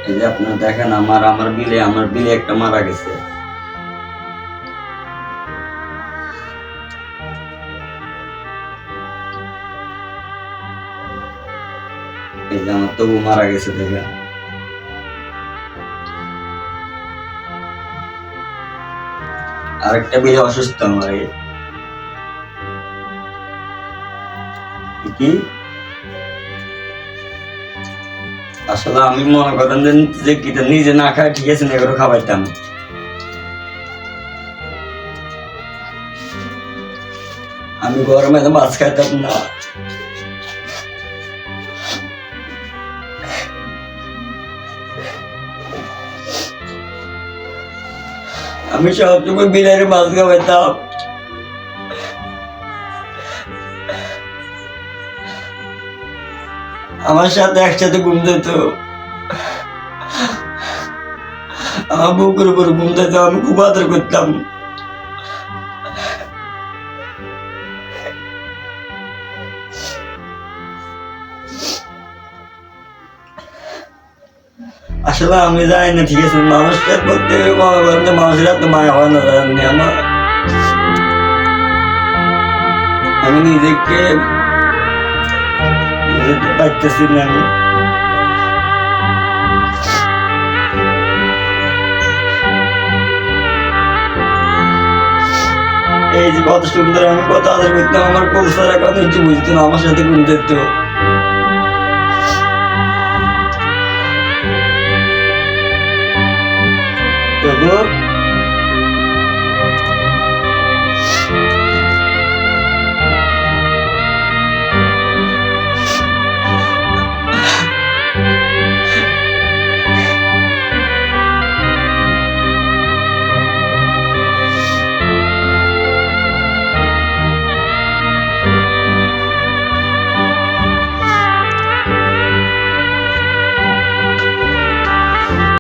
এই যে আপনারা দেখেন আমার বিলে একটা মারা গেছে। এই যে আমার তবু মারা গেছে দেখেন। আরেকটা বিলে অসুস্থ আমার কি আসলে আমি মনে করেন যে কিটা নিজে না খায় ঠিক আছে না এগুলো খাওয়াইতাম। আমি গরমে তো মাছ খাইতাম না। আমি সবসময় বিলাইরে মাছ খাওয়াইতাম। আমার সাথে একসাথে ঘুম যেত, আমার বুকের উপর ঘুম যেত, আমি খুব আদর করতাম। আসলে আমি জানি না ঠিক আছে মানুষের প্রতি মনে করেন যে মানুষের এত মায়া হয় না জানি আমার। আমি নিজেকে বুঝতে পারতেছি না। আমি এই যে কত সুন্দর আমি কত আদর করতাম, আমার কলসার এখন কিছু বুঝতো না, আমার সাথে ঘুম যেত। তবু